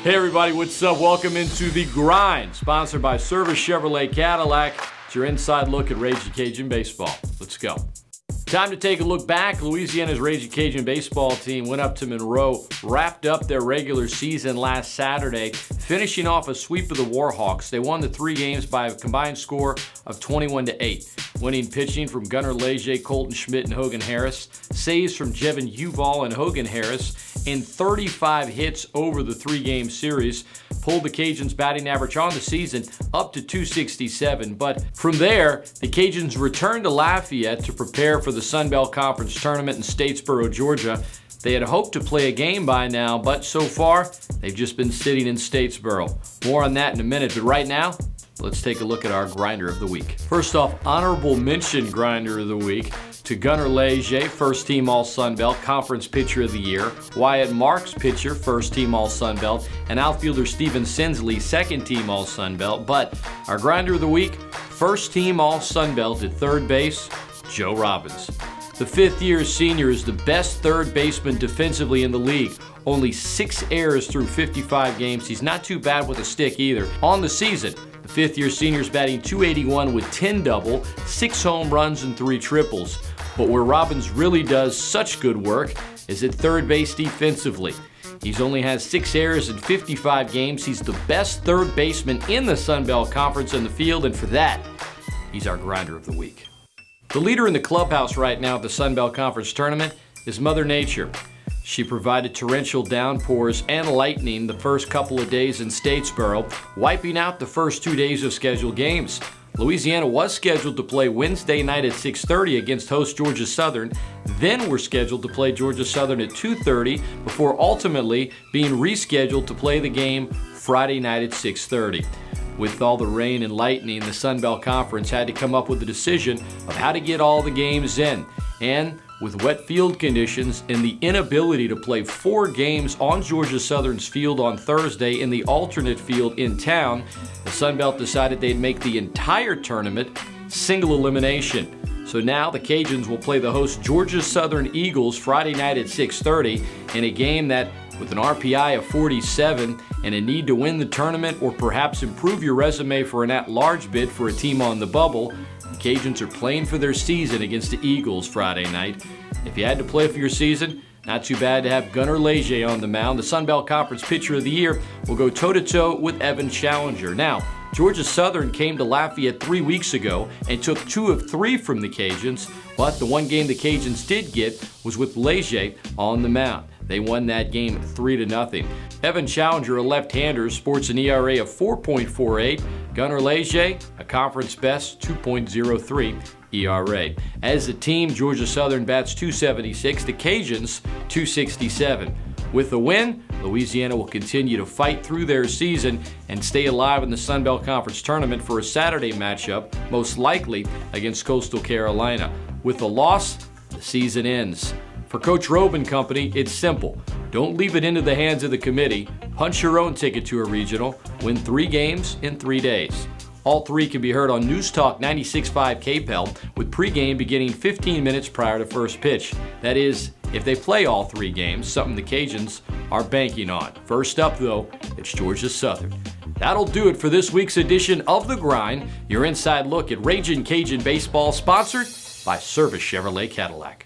Hey everybody, what's up? Welcome into The Grind, sponsored by Service Chevrolet Cadillac. It's your inside look at Raging Cajun baseball. Let's go. Time to take a look back. Louisiana's Raging Cajun baseball team went up to Monroe, wrapped up their regular season last Saturday, finishing off a sweep of the Warhawks. They won the 3 games by a combined score of 21-8. Winning pitching from Gunnar Leger, Colton Schmidt, and Hogan Harris. Saves from Jevin Uval and Hogan Harris. And 35 hits over the 3-game series. Pulled the Cajuns' batting average on the season up to 267. But from there, the Cajuns returned to Lafayette to prepare for the Sun Belt Conference Tournament in Statesboro, Georgia. They had hoped to play a game by now, but so far, they've just been sitting in Statesboro. More on that in a minute, but right now, let's take a look at our Grinder of the Week. First off, honorable mention Grinder of the Week to Gunnar Leger, First Team All-Sun Belt, Conference Pitcher of the Year, Wyatt Marks, pitcher, First Team All-Sun Belt, and outfielder Steven Sinsley, Second Team All-Sun Belt. But our Grinder of the Week, First Team All-Sun Belt at third base, Joe Robbins. The 5th-year senior is the best third baseman defensively in the league. Only 6 errors through 55 games. He's not too bad with a stick either. On the season, the 5th-year senior's batting .281 with 10 double, 6 home runs, and 3 triples. But where Robbins really does such good work is at third base defensively. He's only has 6 errors in 55 games. He's the best third baseman in the Sun Belt Conference in the field, and for that, he's our Grinder of the Week. The leader in the clubhouse right now at the Sun Belt Conference Tournament is Mother Nature. She provided torrential downpours and lightning the first couple of days in Statesboro, wiping out the first 2 days of scheduled games. Louisiana was scheduled to play Wednesday night at 6:30 against host Georgia Southern, then were scheduled to play Georgia Southern at 2:30 before ultimately being rescheduled to play the game Friday night at 6:30. With all the rain and lightning, the Sun Belt Conference had to come up with a decision of how to get all the games in. And with wet field conditions and the inability to play 4 games on Georgia Southern's field on Thursday in the alternate field in town, the Sun Belt decided they'd make the entire tournament single elimination. So now the Cajuns will play the host Georgia Southern Eagles Friday night at 6:30 in a game that, with an RPI of 47 and a need to win the tournament or perhaps improve your resume for an at-large bid for a team on the bubble, the Cajuns are playing for their season against the Eagles Friday night. If you had to play for your season, not too bad to have Gunnar Leger on the mound. The Sun Belt Conference Pitcher of the Year will go toe-to-toe with Evan Challenger. Now, Georgia Southern came to Lafayette 3 weeks ago and took 2 of 3 from the Cajuns, but the one game the Cajuns did get was with Leger on the mound. They won that game 3-0. Evan Challenger, a left-hander, sports an ERA of 4.48. Gunnar Leger, a conference best 2.03 ERA. As a team, Georgia Southern bats .276, the Cajuns .267. With the win, Louisiana will continue to fight through their season and stay alive in the Sun Belt Conference Tournament for a Saturday matchup, most likely against Coastal Carolina. With the loss, the season ends. For Coach Robe and company, it's simple. Don't leave it into the hands of the committee. Punch your own ticket to a regional. Win 3 games in 3 days. All 3 can be heard on News Talk 96.5 KPEL with pregame beginning 15 minutes prior to first pitch. That is, if they play all 3 games, something the Cajuns are banking on. First up, though, it's Georgia Southern. That'll do it for this week's edition of The Grind, your inside look at Raging Cajun baseball, sponsored by Service Chevrolet Cadillac.